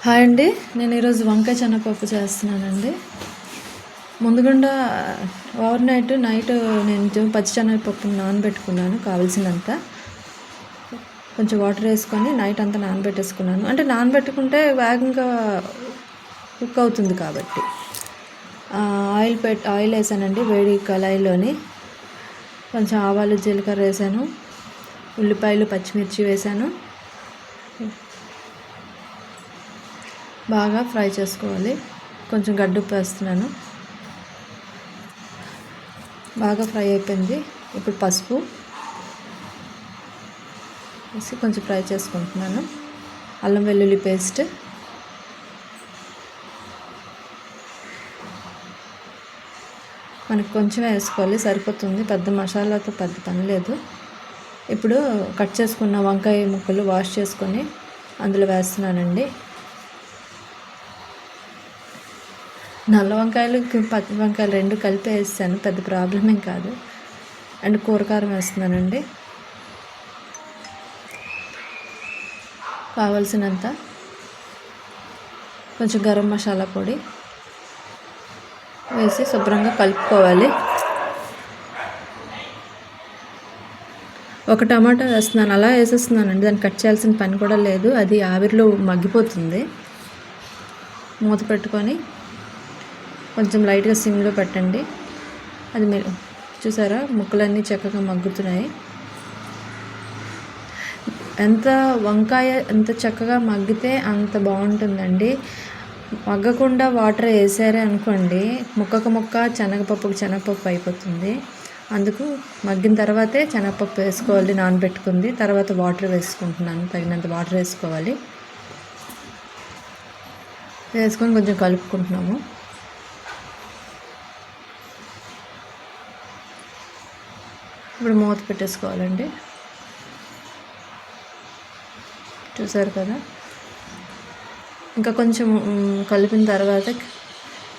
Hi అండి. నేను ఈరోజు వంకాయ శనగపప్పు చేస్తున్నానండి. ముందుగుండా నైట్ నేను పచ్చి శనగపప్పుని నానబెట్టుకున్నాను కావాల్సినంత. కొంచెం వాటర్ వేసుకొని నైట్ అంతా నానబెట్టేసుకున్నాను. అంటే నానబెట్టుకుంటే వేగంగా కుక్ అవుతుంది కాబట్టి. ఆయిల్ వేసానండి వేడి కళాయిలోని. కొంచెం ఆవాలు జీలకర్ర వేసాను, ఉల్లిపాయలు పచ్చిమిర్చి వేసాను. బాగా ఫ్రై చేసుకోవాలి. కొంచెం గడ్డుప్పు వేస్తున్నాను. బాగా ఫ్రై అయిపోయింది. ఇప్పుడు పసుపు వేసి కొంచెం ఫ్రై చేసుకుంటున్నాను. అల్లం వెల్లుల్లి పేస్ట్, మనకు కొంచెం వేసుకోవాలి, సరిపోతుంది. పెద్ద మసాలాతో పెద్ద పని లేదు. ఇప్పుడు కట్ చేసుకున్న వంకాయ ముక్కలు వాష్ చేసుకొని అందులో వేస్తున్నానండి. నల్ల వంకాయలు పచ్చి వంకాయలు రెండు కలిపి వేస్తాను, పెద్ద ప్రాబ్లం ఏం కాదు. అండ్ కూరకారం వేస్తున్నానండి, కావలసినంత. కొంచెం గరం మసాలా పొడి వేసి శుభ్రంగా కలుపుకోవాలి. ఒక టమాటా వేస్తున్నాను, అలా వేసేస్తున్నానండి. దాన్ని కట్ చేయాల్సిన పని కూడా లేదు, అది ఆవిరిలో మగ్గిపోతుంది. మూత పెట్టుకొని కొంచెం లైట్గా సిమ్లో పెట్టండి. అది మీరు చూసారా, ముక్కలన్నీ చక్కగా మగ్గుతున్నాయి. వంకాయ ఎంత చక్కగా మగ్గితే అంత బాగుంటుందండి. మగ్గకుండా వాటర్ వేసారే అనుకోండి, ముక్కకు ముక్క శనగపప్పు అయిపోతుంది. అందుకు మగ్గిన తర్వాతే శనగపప్పు వేసుకోవాలి, నానబెట్టుకుంది. తర్వాత వాటర్ వేసుకుంటున్నాను, తగినంత వాటర్ వేసుకోవాలి. వేసుకొని కొంచెం కలుపుకుంటున్నాము. ఇప్పుడు మూత పెట్టేసుకోవాలండి. చూసారు కదా, ఇంకా కొంచెం కలిపిన తర్వాత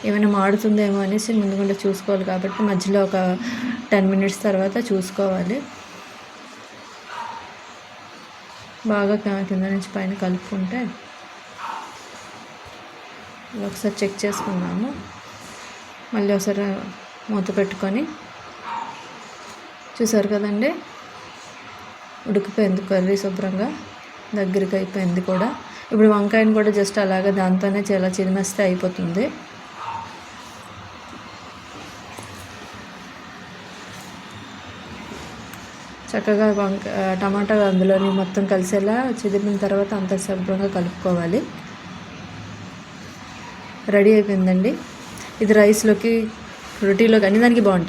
ఏమైనా మాడుతుందేమో అనేసి ముందుగా చూసుకోవాలి. కాబట్టి మధ్యలో ఒక 10 minutes తర్వాత చూసుకోవాలి. బాగా కింద నుంచి పైన కలుపుకుంటే ఒకసారి చెక్ చేసుకున్నాము. మళ్ళీ ఒకసారి మూత పెట్టుకొని చూసారు కదండి, ఉడికిపోయింది కర్రీ, శుభ్రంగా దగ్గరికి అయిపోయింది కూడా. ఇప్పుడు వంకాయని కూడా జస్ట్ అలాగే దాంతోనే చాలా చిరిమేస్తే అయిపోతుంది. చక్కగా టమాటా అందులోని మొత్తం కలిసేలా చిదిమిన తర్వాత అంత శుభ్రంగా కలుపుకోవాలి. రెడీ అయిపోయిందండి. ఇది రైస్లోకి, రోటీలోకి అన్ని దానికి బాగుంటుంది.